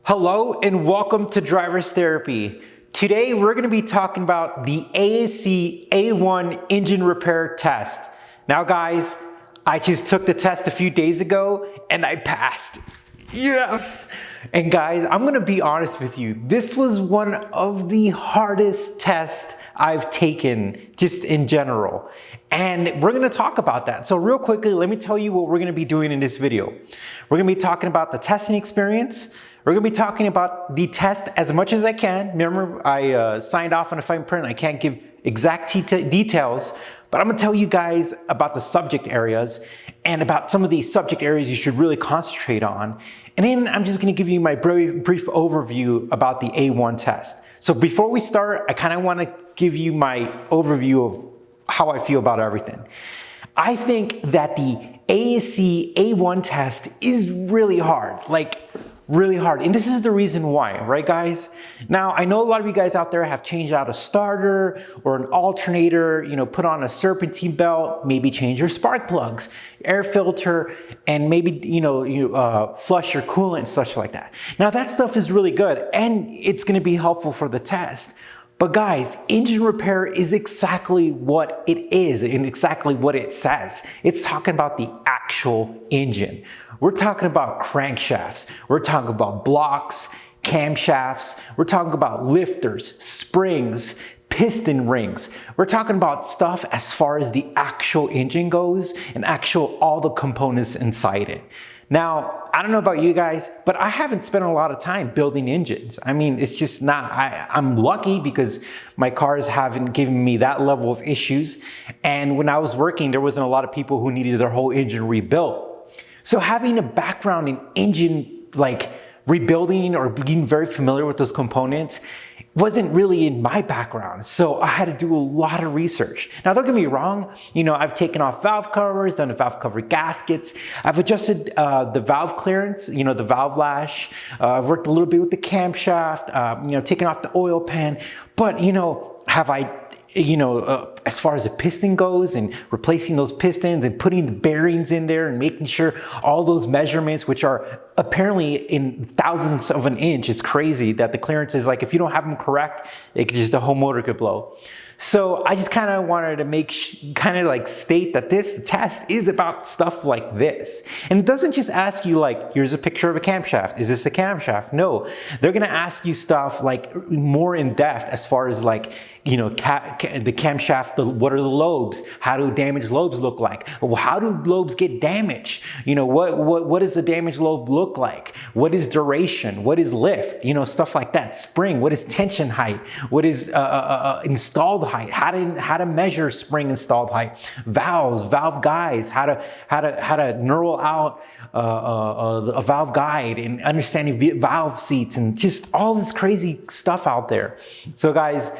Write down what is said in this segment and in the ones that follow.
Hello and welcome to Driver's Therapy. Today we're going to be talking about the ASE A1 engine repair test. Now guys, I just took the test a few days ago and I passed. Yes! And guys, I'm going to be honest with you. This was one of the hardest tests I've taken just in general. And we're going to talk about that. So real quickly, let me tell you what we're going to be doing in this video. We're going to be talking about the testing experience. We're going to be talking about the test as much as I can. Remember, I signed off on a fine print. I can't give exact details, but I'm going to tell you guys about the subject areas and about some of these subject areas you should really concentrate on. And then I'm just going to give you my brief overview about the A1 test. So before we start, I kind of want to give you my overview of how I feel about everything. I think that the ASE A1 test is really hard. Really hard. And this is the reason why, right guys? Now, I know a lot of you guys out there have changed out a starter or an alternator, put on a serpentine belt, maybe change your spark plugs, air filter, and maybe, flush your coolant and such like that. Now that stuff is really good and it's going to be helpful for the test. But guys, engine repair is exactly what it is and exactly what it says. It's talking about the actual engine. We're talking about crankshafts. We're talking about blocks, camshafts. We're talking about lifters, springs, piston rings. We're talking about stuff as far as the actual engine goes and all the components inside it. Now, I don't know about you guys, but I haven't spent a lot of time building engines. I mean, it's just not, I'm lucky because my cars haven't given me that level of issues. And when I was working, there wasn't a lot of people who needed their whole engine rebuilt. So having a background in engine, rebuilding or being very familiar with those components wasn't really in my background. So I had to do a lot of research. Now, don't get me wrong. I've taken off valve covers, done the valve cover gaskets. I've adjusted the valve clearance, the valve lash. I've worked a little bit with the camshaft, taken off the oil pan. But, have I, as far as the piston goes and replacing those pistons and putting the bearings in there and making sure all those measurements, which are apparently in thousandths of an inch, it's crazy that the clearance is if you don't have them correct, the whole motor could blow. So I just kind of wanted to state that this test is about stuff like this. And it doesn't just ask you here's a picture of a camshaft. Is this a camshaft? No, they're going to ask you stuff more in depth as far as the camshaft, what are the lobes? How do damaged lobes look like? How do lobes get damaged? What does the damaged lobe look like? What is duration? What is lift? Stuff like that. Spring, what is tension height? What is installed height? How to measure spring installed height? Valves, valve guides, how to neural out a valve guide and understanding valve seats and just all this crazy stuff out there. So guys,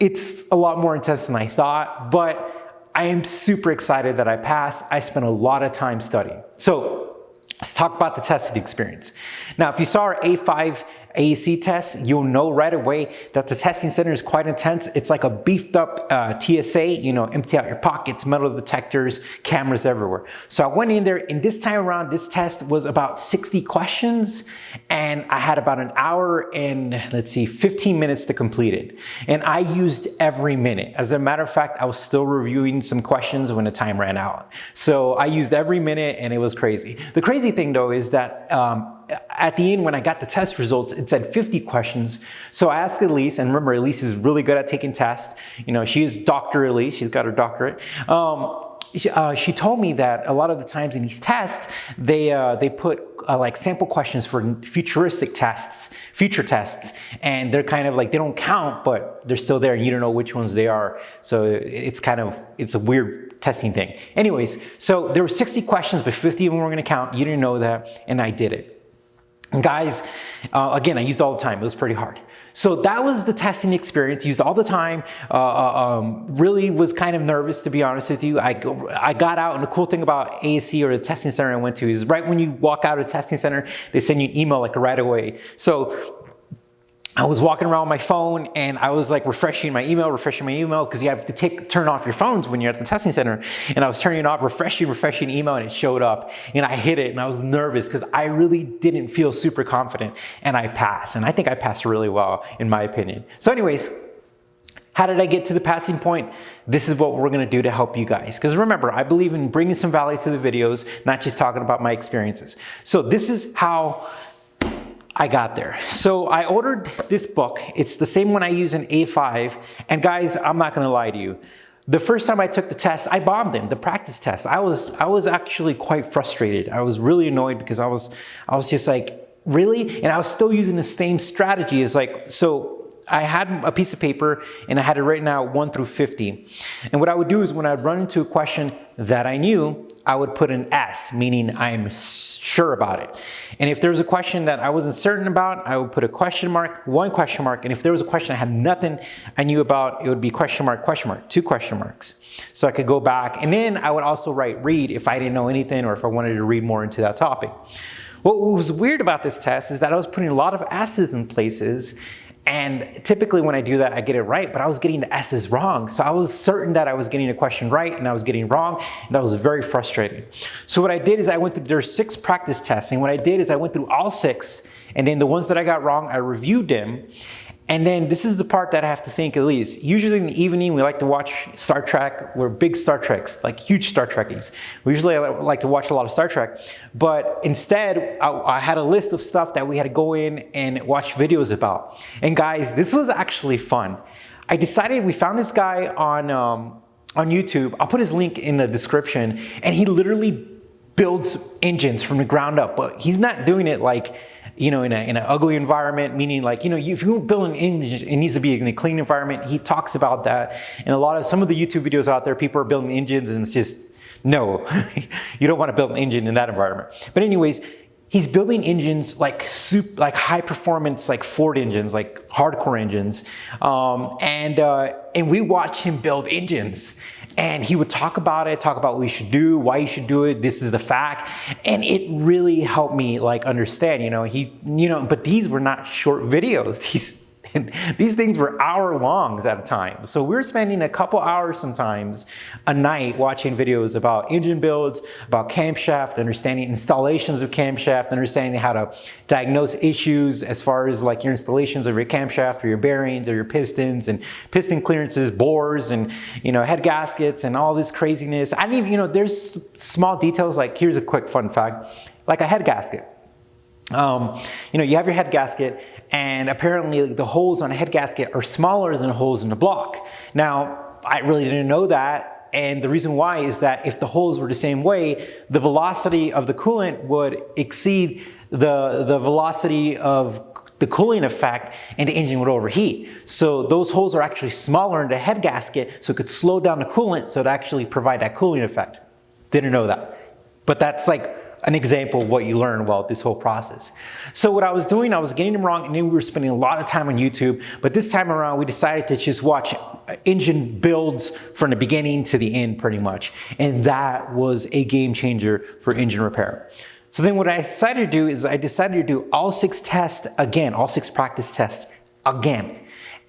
it's a lot more intense than I thought, but I am super excited that I passed. I spent a lot of time studying. So let's talk about the testing experience. Now, if you saw our A5 ASE test, you'll know right away that the testing center is quite intense. It's like a beefed up TSA, empty out your pockets, metal detectors, cameras everywhere. So I went in there, and this time around, this test was about 60 questions, and I had about an hour and 15 minutes to complete it. And I used every minute. As a matter of fact, I was still reviewing some questions when the time ran out. So I used every minute, and it was crazy. The crazy thing though is that at the end, when I got the test results, it said 50 questions. So I asked Elise, and remember, Elise is really good at taking tests. She is Dr. Elise. She's got her doctorate. She told me that a lot of the times in these tests, they put sample questions for future tests, and they're kind of they don't count, but they're still there, and you don't know which ones they are. So it's a weird testing thing. Anyways, so there were 60 questions, but 50 of them were going to count. You didn't know that, and I did it. And guys, again, I used all the time. It was pretty hard. So that was the testing experience. Used all the time. Really was kind of nervous, to be honest with you. I got out, and the cool thing about ASE or the testing center I went to is right when you walk out of the testing center, they send you an email right away. So I was walking around my phone and I was like refreshing my email because you have to turn off your phones when you're at the testing center. And I was turning it off, refreshing email, and it showed up and I hit it and I was nervous because I really didn't feel super confident, and I passed. And I think I passed really well in my opinion. So anyways, how did I get to the passing point? This is what we're gonna do to help you guys. Because remember, I believe in bringing some value to the videos, not just talking about my experiences. So this is how I got there. So I ordered this book. It's the same one I use in A5. And guys, I'm not gonna lie to you. The first time I took the test, I bombed it, the practice test. I was actually quite frustrated. I was really annoyed because I was just like, really? And I was still using the same strategy as like, so I had a piece of paper and I had it written out 1 through 50. And what I would do is when I'd run into a question that I knew, I would put an S, meaning I'm sure about it. And if there was a question that I wasn't certain about, I would put a question mark, 1 question mark. And if there was a question I had nothing I knew about, it would be question mark, 2 question marks. So I could go back. And then I would also write read if I didn't know anything or if I wanted to read more into that topic. What was weird about this test is that I was putting a lot of S's in places. And typically when I do that, I get it right, but I was getting the S's wrong. So I was certain that I was getting a question right and I was getting wrong, and I was very frustrated. So what I did is there's 6 practice tests, and what I did is I went through all 6, and then the ones that I got wrong, I reviewed them. And then this is the part that I have to think at least. Usually in the evening, we like to watch Star Trek. We're big Star Treks, like huge Star Trekkies. We usually like to watch a lot of Star Trek. But instead, I had a list of stuff that we had to go in and watch videos about. And guys, this was actually fun. I decided, we found this guy on YouTube. I'll put his link in the description. And he literally builds engines from the ground up. But he's not doing it like, you know, in an ugly environment, meaning like, you know, if you build an engine, it needs to be in a clean environment. He talks about that. And some of the YouTube videos out there, people are building engines and it's just, no, you don't want to build an engine in that environment. But anyways, he's building engines like high performance, like Ford engines, like hardcore engines. And we watch him build engines. And he would talk about what we should do, why you should do it, this is the fact. And it really helped me like understand, but these were not short videos. These things were hour-longs at a time. So we were spending a couple hours sometimes a night watching videos about engine builds, about camshaft, understanding installations of camshaft, understanding how to diagnose issues as far as like your installations of your camshaft or your bearings or your pistons and piston clearances, bores and, head gaskets and all this craziness. I mean, there's small details like, here's a quick fun fact, like a head gasket. You have your head gasket, and apparently the holes on a head gasket are smaller than the holes in the block. Now, I really didn't know that, and the reason why is that if the holes were the same way, the velocity of the coolant would exceed the velocity of the cooling effect, and the engine would overheat. So those holes are actually smaller in the head gasket, so it could slow down the coolant so to actually provide that cooling effect. Didn't know that. But that's like an example of what you learn while this whole process. So what I was doing, I was getting them wrong, and then we were spending a lot of time on YouTube. But this time around, we decided to just watch engine builds from the beginning to the end pretty much. And that was a game changer for engine repair. So then what I decided to do is I decided to do all 6 tests again, all 6 practice tests again.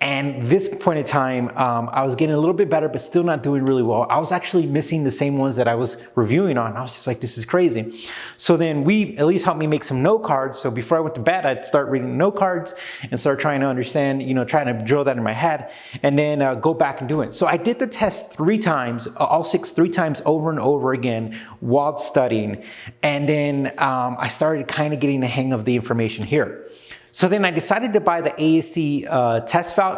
And this point in time, I was getting a little bit better, but still not doing really well. I was actually missing the same ones that I was reviewing on. I was just like, this is crazy. So then we at least helped me make some note cards. So before I went to bed, I'd start reading note cards and start trying to understand, trying to drill that in my head, and then go back and do it. So I did the test 3 times, all 6, 3 times over and over again while studying. And then I started kind of getting the hang of the information here. So then I decided to buy the ASE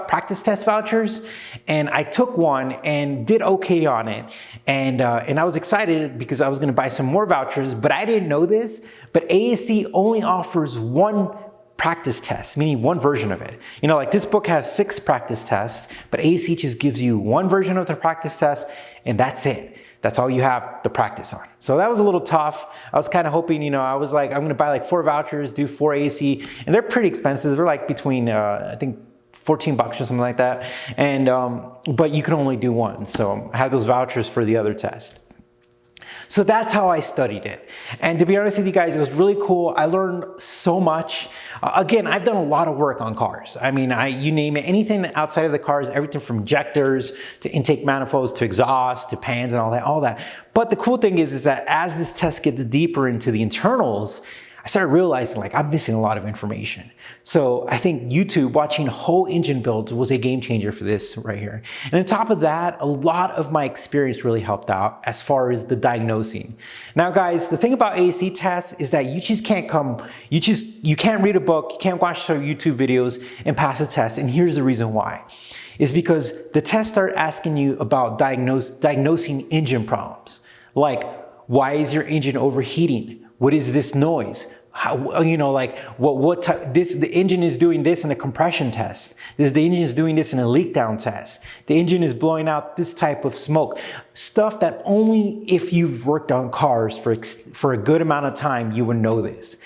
practice test vouchers, and I took one and did okay on it. And I was excited because I was going to buy some more vouchers, but I didn't know this. But ASE only offers 1 practice test, meaning 1 version of it. Like this book has 6 practice tests, but ASE just gives you 1 version of the practice test, and that's it. That's all you have to practice on. So that was a little tough. I was kind of hoping, I was like, I'm going to buy like 4 vouchers, do 4 ASE, and they're pretty expensive. They're like between, I think, $14 or something like that. And, but you can only do 1. So I have those vouchers for the other test. So that's how I studied it. And to be honest with you guys, it was really cool. I learned so much. Again, I've done a lot of work on cars. I mean, you name it, anything outside of the cars, everything from injectors to intake manifolds to exhaust to pans and all that. But the cool thing is that as this test gets deeper into the internals, I started realizing like I'm missing a lot of information. So I think YouTube, watching whole engine builds, was a game changer for this right here. And on top of that, a lot of my experience really helped out as far as the diagnosing. Now guys, the thing about ASE tests is that you just can't you can't read a book, you can't watch some YouTube videos and pass a test. And here's the reason why. Is because the tests start asking you about diagnosing engine problems. Like, why is your engine overheating? What is this noise? How, you know, like the engine is doing this in a compression test. The engine is doing this in a leak down test. The engine is blowing out this type of smoke. Stuff that only if you've worked on cars for a good amount of time, you would know this.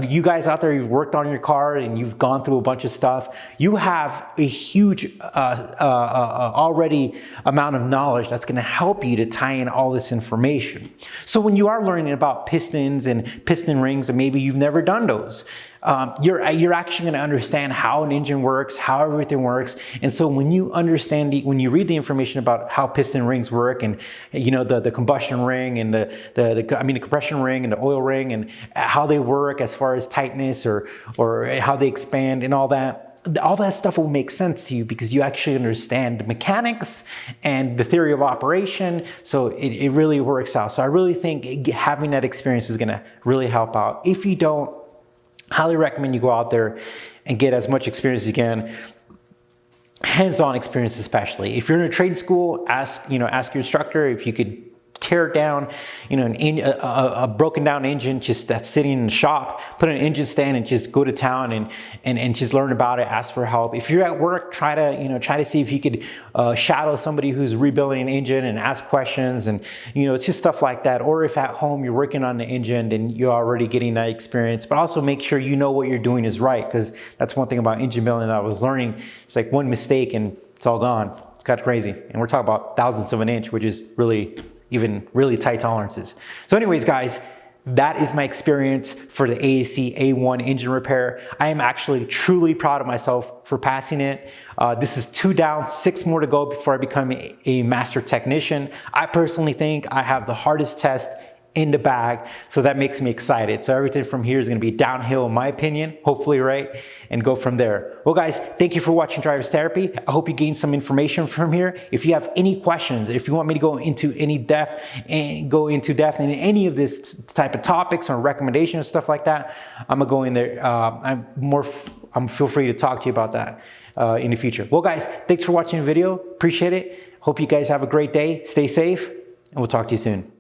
You guys out there, you've worked on your car and you've gone through a bunch of stuff. You have a huge already amount of knowledge that's gonna help you to tie in all this information. So when you are learning about pistons and piston rings, and maybe you've never done those, you're actually going to understand how an engine works, how everything works. And so when you when you read the information about how piston rings work, and you know the combustion ring and the compression ring and the oil ring, and how they work as far as tightness or how they expand and all that stuff will make sense to you because you actually understand the mechanics and the theory of operation. So it really works out. So I really think having that experience is going to really help out. If you don't, highly recommend you go out there and get as much experience as you can. Hands-on experience especially. If you're in a trade school, ask your instructor if you could tear down, a broken down engine just that's sitting in the shop, put an engine stand and just go to town and just learn about it, ask for help. If you're at work, try to see if you could shadow somebody who's rebuilding an engine and ask questions, and it's just stuff like that. Or if at home you're working on the engine, then you're already getting that experience. But also make sure you know what you're doing is right, because that's one thing about engine building that I was learning. It's like one mistake and it's all gone. It's kind of crazy. And we're talking about thousandths of an inch, which is really tight tolerances. So anyways, guys, that is my experience for the ASE A1 engine repair. I am actually truly proud of myself for passing it. This is 2 down, 6 more to go before I become a master technician. I personally think I have the hardest test in the bag, so that makes me excited. So everything from here is going to be downhill in my opinion, hopefully, right? And go from there. Well guys, thank you for watching Driver's Therapy. I hope you gained some information from here. If you have any questions, if you want me to go into depth in any of this type of topics or recommendations, stuff like that, I'm gonna go in there. I'm feel free to talk to you about that in the future. Well guys, thanks for watching the video. Appreciate it. Hope you guys have a great day. Stay safe, and we'll talk to you soon.